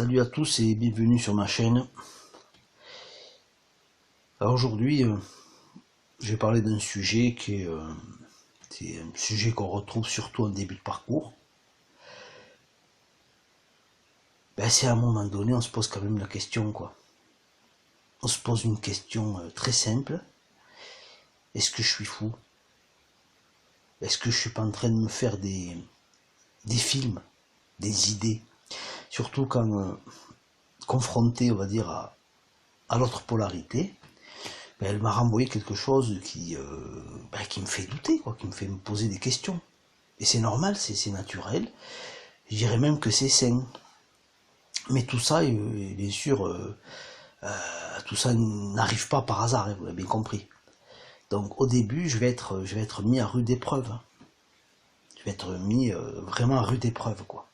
Salut à tous et bienvenue sur ma chaîne. Alors aujourd'hui, je vais parler d'un sujet qui est, c'est un sujet qu'on retrouve surtout en début de parcours. C'est à un moment donné, on se pose quand même la question, quoi. On se pose une question très simple. Est-ce que je suis fou? Est-ce que je suis pas en train de me faire des films, des idées? Surtout quand confronté, on va dire, à l'autre polarité. Elle m'a renvoyé quelque chose qui me fait douter, quoi, qui me fait me poser des questions. Et c'est normal, c'est naturel. Je dirais même que c'est sain. Mais tout ça, bien sûr, tout ça n'arrive pas par hasard, vous l'avez bien compris. Donc au début, je vais être mis à rude épreuve. Je vais être mis vraiment à rude épreuve, quoi.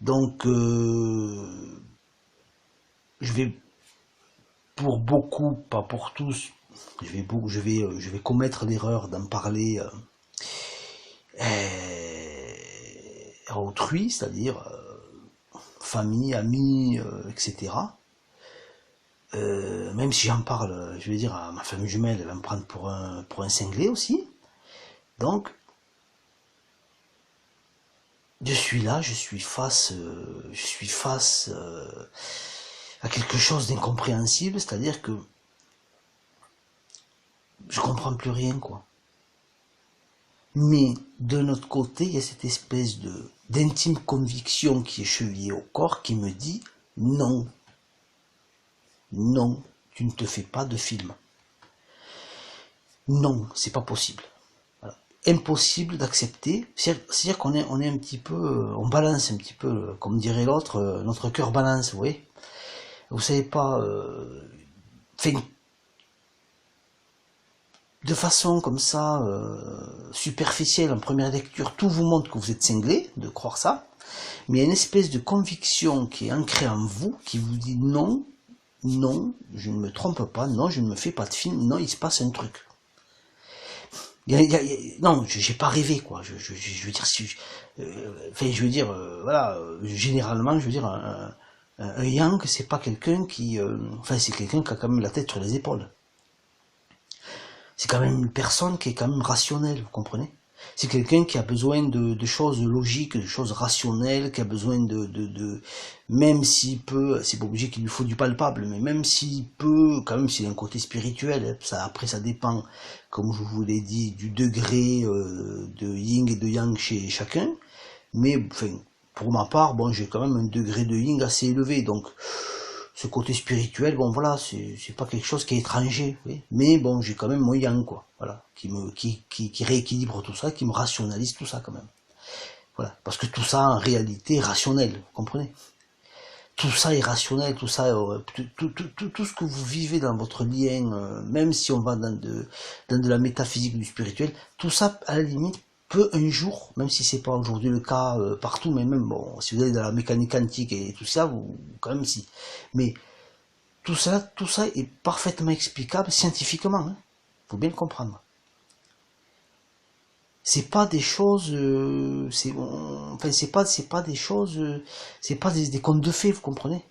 Donc, je vais, pour beaucoup, pas pour tous, je vais commettre l'erreur d'en parler à autrui, c'est-à-dire famille, amis, etc. Même si j'en parle, je vais dire à ma famille jumelle, elle va me prendre pour un cinglé aussi. Donc, je suis là, je suis face à quelque chose d'incompréhensible, c'est-à-dire que je comprends plus rien, quoi. Mais de notre côté, il y a cette espèce d'intime conviction qui est chevillée au corps qui me dit non, non, tu ne te fais pas de film. Non, c'est pas possible. Voilà. Impossible d'accepter. C'est-à-dire qu'on est un petit peu, on balance un petit peu, comme dirait l'autre, notre cœur balance, vous voyez. Vous savez pas, de façon comme ça, superficielle en première lecture, tout vous montre que vous êtes cinglé de croire ça, mais il y a une espèce de conviction qui est ancrée en vous, qui vous dit non, non, je ne me trompe pas, non, je ne me fais pas de film, non, il se passe un truc. Non, j'ai pas rêvé, quoi. Je veux dire, voilà, généralement, je veux dire, un yang, c'est pas quelqu'un qui, c'est quelqu'un qui a quand même la tête sur les épaules. C'est quand même une personne qui est quand même rationnelle, vous comprenez? C'est quelqu'un qui a besoin de choses logiques, de choses rationnelles, qui a besoin même s'il peut, c'est pas obligé qu'il lui faut du palpable, mais même s'il peut, quand même s'il y a un côté spirituel, ça, après ça dépend, comme je vous l'ai dit, du degré de yin et de yang chez chacun, mais enfin, pour ma part, bon, j'ai quand même un degré de yin assez élevé, donc ce côté spirituel, bon voilà, c'est pas quelque chose qui est étranger, oui. Mais bon, j'ai quand même mon yang, quoi, voilà, qui rééquilibre tout ça, qui me rationalise tout ça quand même. Voilà, parce que tout ça en réalité est rationnel, vous comprenez? Tout ça est rationnel, tout ça, tout ce que vous vivez dans votre lien, même si on va dans de la métaphysique du spirituel, tout ça, à la limite, peut un jour, même si c'est pas aujourd'hui le cas partout, mais même, bon, si vous allez dans la mécanique quantique et tout ça, vous, quand même si. Mais tout ça est parfaitement explicable scientifiquement, hein. Faut bien le comprendre. C'est pas des choses, c'est pas des choses, c'est pas des contes de fées, vous comprenez?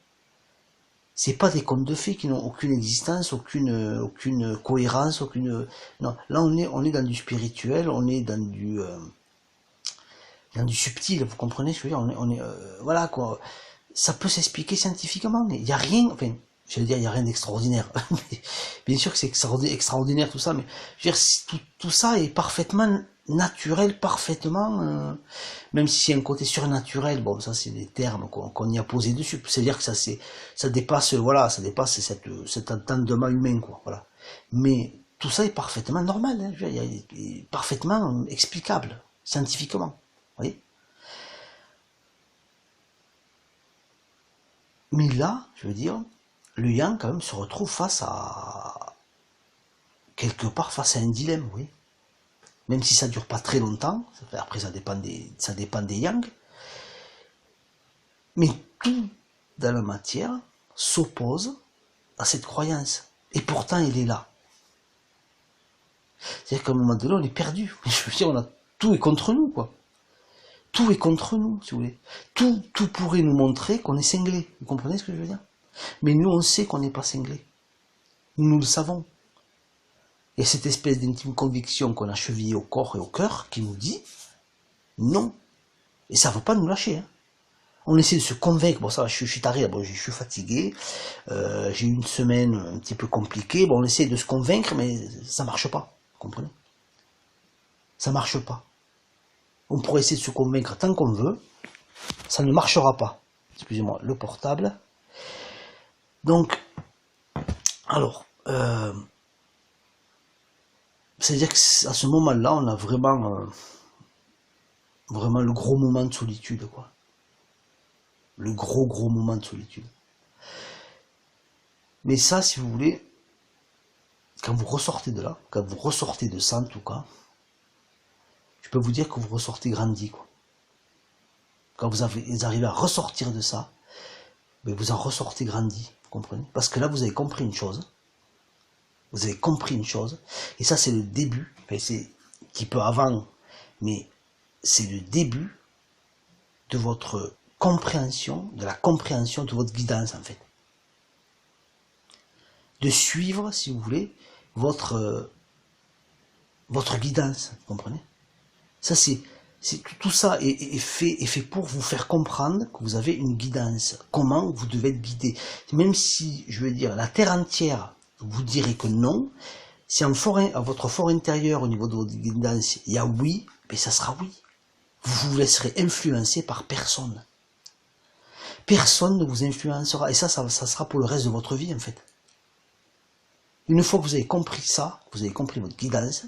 C'est pas des contes de fées qui n'ont aucune existence, aucune cohérence, non. Là, on est dans du spirituel, on est dans du subtil, vous comprenez ce que je veux dire? Voilà, quoi. Ça peut s'expliquer scientifiquement, mais il y a rien, enfin, j'allais dire, il y a rien d'extraordinaire. Bien sûr que c'est extraordinaire tout ça, mais je veux dire, tout ça est parfaitement naturel, parfaitement, même si c'est un côté surnaturel, bon, ça c'est des termes qu'on y a posé dessus. C'est-à-dire que ça dépasse, voilà, ça dépasse cet entendement humain, quoi, voilà. Mais tout ça est parfaitement normal, hein, je veux dire, il est parfaitement explicable, scientifiquement, vous voyez. Mais là, je veux dire, le yang quand même se retrouve quelque part face à un dilemme, oui. Même si ça dure pas très longtemps, après ça dépend des yang, mais tout dans la matière s'oppose à cette croyance. Et pourtant, elle est là. C'est-à-dire qu'à un moment donné, on est perdu. Je veux dire, tout est contre nous, quoi. tout est contre nous, si vous voulez. Tout pourrait nous montrer qu'on est cinglé. Vous comprenez ce que je veux dire? Mais nous, on sait qu'on n'est pas cinglé. Nous le savons. Il y a cette espèce d'intime conviction qu'on a chevillée au corps et au cœur qui nous dit non. Et ça ne va pas nous lâcher. Hein. On essaie de se convaincre. Bon, ça, je suis taré, bon, je suis fatigué. J'ai eu une semaine un petit peu compliquée. Bon, on essaie de se convaincre, mais ça ne marche pas. Vous comprenez? Ça ne marche pas. On pourrait essayer de se convaincre tant qu'on veut. Ça ne marchera pas. Excusez-moi, le portable. Donc, alors, c'est-à-dire qu'à ce moment-là, on a vraiment, vraiment le gros moment de solitude, quoi. Le gros moment de solitude. Mais ça, si vous voulez, quand vous ressortez de là, quand vous ressortez de ça en tout cas, je peux vous dire que vous ressortez grandi, quoi. Quand vous arrivez à ressortir de ça, mais vous en ressortez grandi, vous comprenez? Parce que là, vous avez compris une chose. Vous avez compris une chose. Et ça, c'est le début. Enfin, c'est un petit peu avant, mais c'est le début de votre compréhension, de la compréhension de votre guidance, en fait. De suivre, si vous voulez, votre guidance, vous comprenez? Ça, c'est tout ça est fait pour vous faire comprendre que vous avez une guidance. Comment vous devez être guidé. Même si, je veux dire, la terre entière vous dirait que non, si à votre fort intérieur, au niveau de votre guidance, il y a oui, mais ça sera oui. Vous vous laisserez influencer par personne. Personne ne vous influencera. Et ça sera pour le reste de votre vie, en fait. Une fois que vous avez compris ça, vous avez compris votre guidance,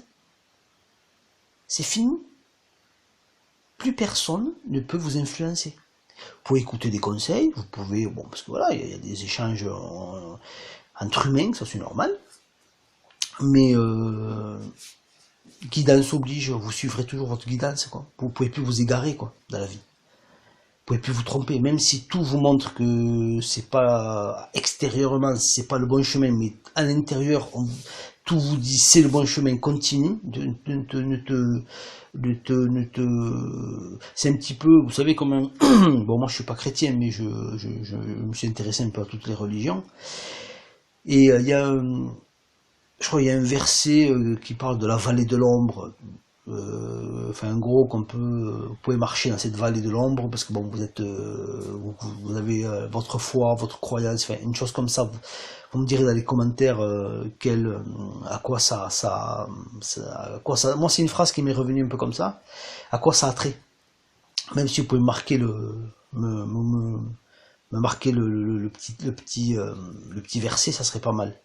c'est fini. Plus personne ne peut vous influencer. Vous pouvez écouter des conseils, vous pouvez, bon, parce que voilà, il y a des échanges entre humains, ça c'est normal, mais guidance oblige, vous suivrez toujours votre guidance, quoi. Vous pouvez plus vous égarer, quoi, dans la vie. Vous pouvez plus vous tromper, même si tout vous montre que c'est pas extérieurement, c'est pas le bon chemin, mais à l'intérieur, tout vous dit c'est le bon chemin, continue, c'est un petit peu, vous savez comment, bon moi je suis pas chrétien, mais je me suis intéressé un peu à toutes les religions, et il y a, je crois il y a un verset qui parle de la vallée de l'ombre, enfin en gros vous pouvez marcher dans cette vallée de l'ombre parce que bon vous êtes vous avez votre foi, votre croyance, enfin une chose comme ça, vous me direz dans les commentaires à quoi ça moi c'est une phrase qui m'est revenue un peu comme ça, à quoi ça a trait, même si vous pouvez marquer me marquer le petit verset, ça serait pas mal.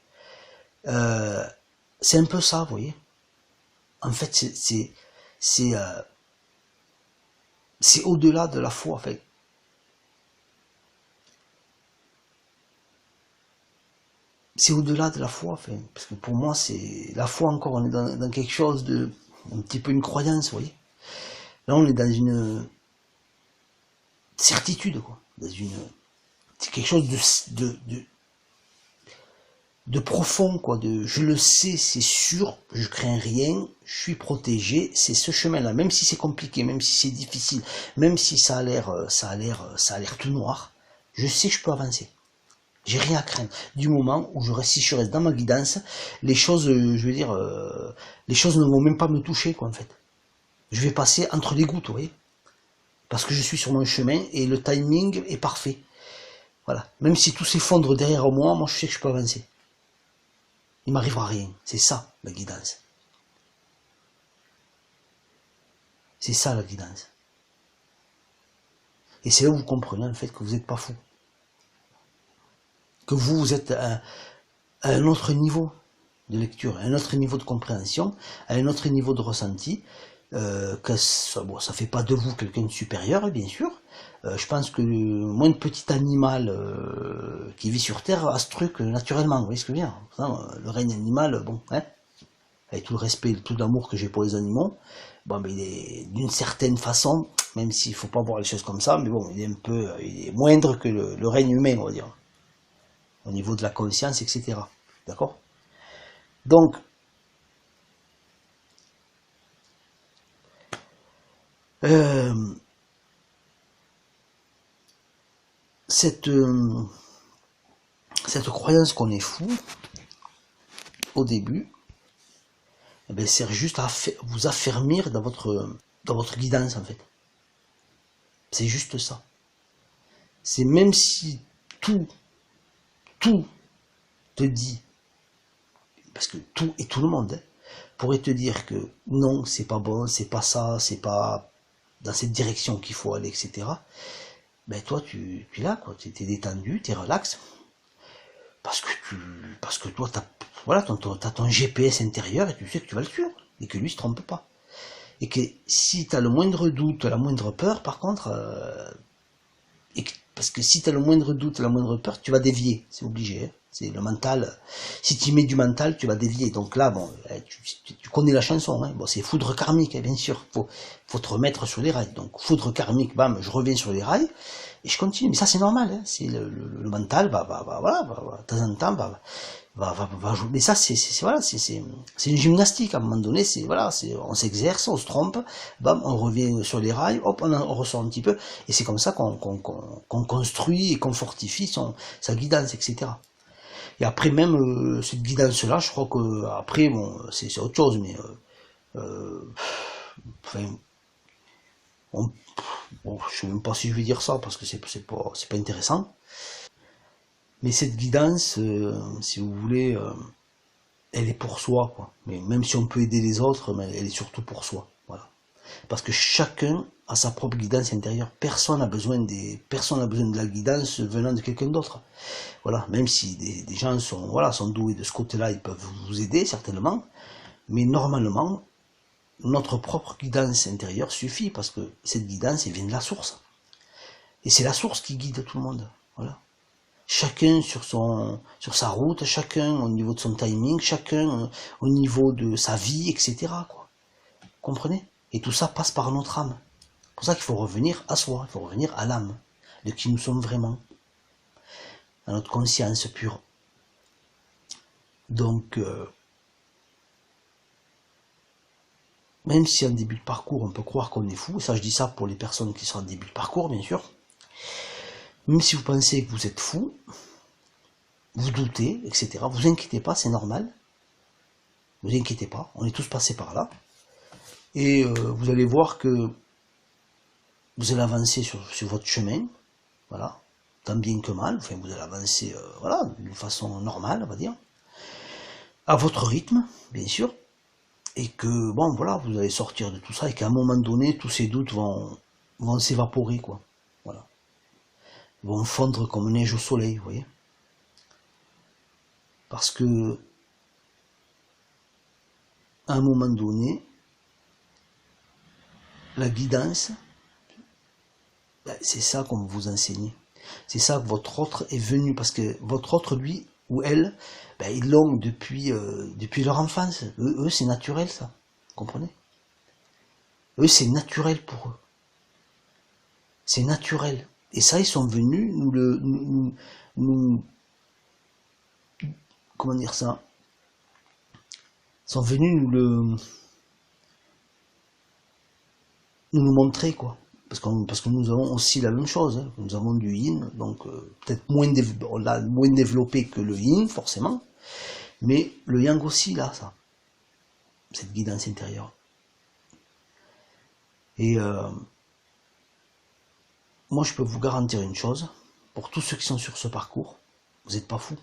C'est un peu ça, vous voyez. En fait, c'est au-delà de la foi, en fait. C'est au-delà de la foi, enfin, parce que pour moi, c'est la foi encore, on est dans quelque chose de, un petit peu une croyance, vous voyez. Là, on est dans une certitude, quoi. C'est quelque chose de profond, quoi, je le sais, c'est sûr, je crains rien, je suis protégé, c'est ce chemin-là, même si c'est compliqué, même si c'est difficile, même si ça a l'air tout noir, je sais que je peux avancer. J'ai rien à craindre. Du moment où si je reste dans ma guidance, les choses, je veux dire, les choses ne vont même pas me toucher, quoi, en fait. Je vais passer entre les gouttes, vous voyez, parce que je suis sur mon chemin et le timing est parfait. Voilà. Même si tout s'effondre derrière moi, moi je sais que je peux avancer. Il m'arrivera rien. C'est ça, la guidance. C'est ça, la guidance. Et c'est là où vous comprenez, en fait, que vous n'êtes pas fou. Que vous êtes à un autre niveau de lecture, à un autre niveau de compréhension, à un autre niveau de ressenti, que ça fait pas de vous quelqu'un de supérieur, bien sûr. Je pense que moins de petit animal qui vit sur Terre a ce truc naturellement, vous voyez ce que je veux dire. Le règne animal, bon, hein, avec tout le respect et tout l'amour que j'ai pour les animaux, bon, mais il est d'une certaine façon, même s'il faut pas voir les choses comme ça, mais bon, il est moindre que le règne humain, on va dire, au niveau de la conscience, etc. D'accord? Donc, cette croyance qu'on est fou, au début, eh ben, sert juste à vous affermir dans votre guidance, en fait. C'est juste ça. C'est même si tout te dit, parce que tout et tout le monde pourrait te dire que non, c'est pas bon, c'est pas ça, c'est pas dans cette direction qu'il faut aller, etc. Ben toi, tu es là, quoi. Tu es détendu, tu es relax, parce que toi, t'as ton GPS intérieur et tu sais que tu vas le suivre et que lui se trompe pas. Et que si tu as le moindre doute, la moindre peur, par contre, parce que si tu as le moindre doute, la moindre peur, tu vas dévier, c'est obligé. Hein. C'est le mental. Si tu mets du mental, tu vas dévier. Donc là, bon, tu connais la chanson. Hein. Bon, c'est foudre karmique, hein, bien sûr. Faut te remettre sur les rails. Donc foudre karmique, bam, je reviens sur les rails et je continue. Mais ça, c'est normal. Hein. C'est le mental, voilà, de temps en temps, va jouer. Mais ça, voilà, c'est une gymnastique. À un moment donné, on s'exerce, on se trompe, bam, on revient sur les rails, hop, on ressort un petit peu. Et c'est comme ça qu'on construit et qu'on fortifie sa guidance, etc. Et après même cette guidance-là, je crois que après bon, c'est autre chose, mais enfin, bon, je sais même pas si je vais dire ça parce que c'est pas intéressant. Mais cette guidance, si vous voulez, elle est pour soi, quoi. Mais même si on peut aider les autres, mais elle est surtout pour soi, voilà. Parce que chacun a sa propre guidance intérieure. Personne n'a besoin de la guidance venant de quelqu'un d'autre. Voilà, même si des gens sont doués de ce côté-là, ils peuvent vous aider certainement, mais normalement, notre propre guidance intérieure suffit parce que cette guidance, elle vient de la source. Et c'est la source qui guide tout le monde. Voilà. Chacun sur sa route, chacun au niveau de son timing, chacun au niveau de sa vie, etc. Quoi. Comprenez? Et tout ça passe par notre âme. C'est pour ça qu'il faut revenir à soi, il faut revenir à l'âme, de qui nous sommes vraiment, à notre conscience pure. Donc, même si en début de parcours, on peut croire qu'on est fou, ça je dis ça pour les personnes qui sont en début de parcours, bien sûr, même si vous pensez que vous êtes fou, vous doutez, etc., vous inquiétez pas, c'est normal, vous inquiétez pas, on est tous passés par là, et vous allez voir que vous allez avancer sur votre chemin, voilà, tant bien que mal, enfin vous allez avancer, voilà, d'une façon normale, on va dire, à votre rythme, bien sûr, et que, bon, voilà, vous allez sortir de tout ça, et qu'à un moment donné, tous ces doutes vont s'évaporer, quoi, voilà, ils vont fondre comme neige au soleil, vous voyez, parce que, à un moment donné, la guidance, ben, c'est ça qu'on vous enseigne. C'est ça que votre autre est venu, parce que votre autre, lui, ou elle, ben, ils l'ont depuis leur enfance. Eux c'est naturel, ça. Vous comprenez? Eux, c'est naturel pour eux. C'est naturel. Et ça, ils sont venus comment dire ça? Ils sont venus nous montrer, quoi. Parce que nous avons aussi la même chose, hein. Nous avons du yin, donc peut-être moins développé que le yin, forcément, mais le yang aussi, là, ça, cette guidance intérieure. Et moi, je peux vous garantir une chose, pour tous ceux qui sont sur ce parcours, vous n'êtes pas fous.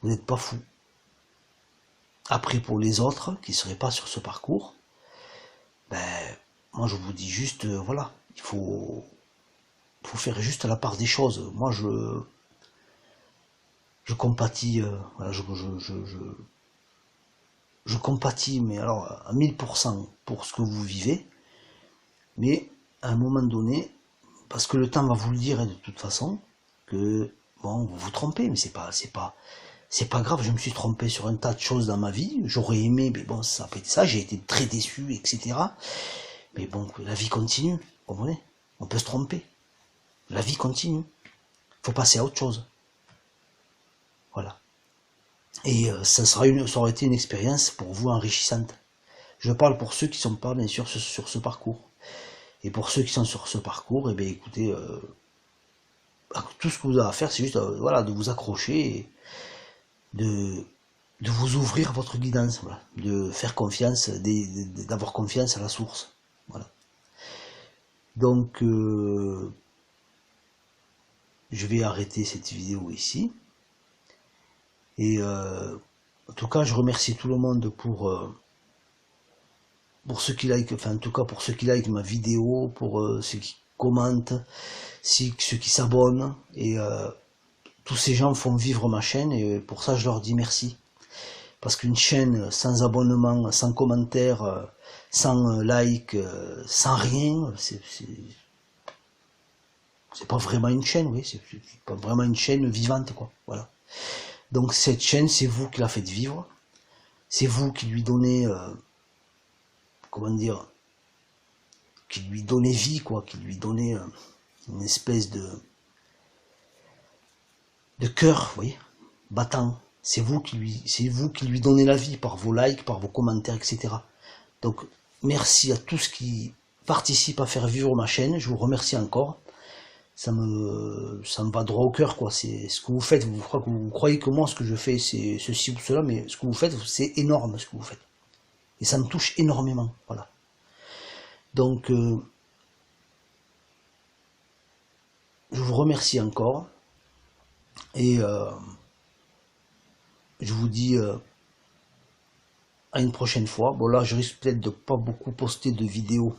Vous n'êtes pas fous. Après, pour les autres qui ne seraient pas sur ce parcours, ben, moi je vous dis juste, voilà, il faut faire juste la part des choses. Moi je compatis, voilà, je compatis, mais alors à 1000% pour ce que vous vivez, mais à un moment donné, parce que le temps va vous le dire, hein, de toute façon, que bon, vous vous trompez, mais c'est pas grave, je me suis trompé sur un tas de choses dans ma vie, j'aurais aimé, mais bon, ça n'a pas été ça, j'ai été très déçu, etc. Mais bon, la vie continue, vous comprenez? On peut se tromper. La vie continue. Il faut passer à autre chose. Voilà. Et ça aurait été une expérience pour vous enrichissante. Je parle pour ceux qui ne sont pas, bien sûr, sur ce parcours. Et pour ceux qui sont sur ce parcours, et bien écoutez, tout ce que vous avez à faire, c'est juste voilà, de vous accrocher et de vous ouvrir à votre guidance, voilà, de faire confiance, d'avoir confiance à la source. Voilà. Donc, je vais arrêter cette vidéo ici. Et en tout cas, je remercie tout le monde pour ceux qui like, enfin en tout cas pour ceux qui like ma vidéo, pour ceux qui commentent, ceux qui s'abonnent. Et tous ces gens font vivre ma chaîne et pour ça je leur dis merci. Parce qu'une chaîne sans abonnement, sans commentaire, sans like, sans rien, c'est pas vraiment une chaîne, oui, c'est pas vraiment une chaîne vivante, quoi. Voilà. Donc cette chaîne, c'est vous qui la faites vivre, c'est vous qui lui donnez, comment dire, qui lui donnez vie, quoi, qui lui donnez une espèce de cœur, vous voyez, battant. C'est vous qui lui donnez la vie par vos likes, par vos commentaires, etc. Donc merci à tous qui participent à faire vivre ma chaîne. Je vous remercie encore. Ça me va droit au cœur, quoi. C'est ce que vous faites. Vous croyez que moi, ce que je fais, c'est ceci ou cela, mais ce que vous faites, c'est énorme, ce que vous faites. Et ça me touche énormément, voilà. Donc, je vous remercie encore. Et je vous dis à une prochaine fois. Bon, là, je risque peut-être de pas beaucoup poster de vidéos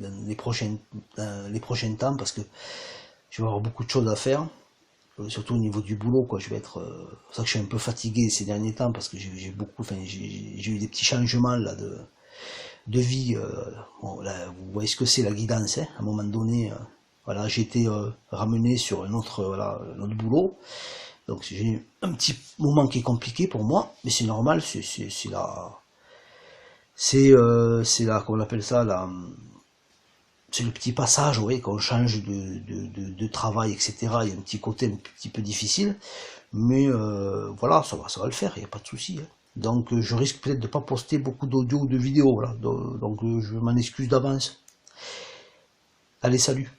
dans les prochains temps, parce que je vais avoir beaucoup de choses à faire, surtout au niveau du boulot, quoi. Je vais être, c'est pour ça que je suis un peu fatigué ces derniers temps, parce que j'ai eu des petits changements là de vie. Bon, là, vous voyez ce que c'est la guidance, hein. À un moment donné, voilà, j'ai été ramené sur un autre boulot. Donc j'ai un petit moment qui est compliqué pour moi, mais c'est normal, c'est là, qu'on appelle ça, là, c'est le petit passage, oui, quand on change de travail, etc. Il y a un petit côté un petit peu difficile, mais voilà, ça va le faire, il n'y a pas de souci, hein. Donc je risque peut-être de ne pas poster beaucoup d'audio ou de vidéos, voilà. Donc je m'en excuse d'avance. Allez, salut.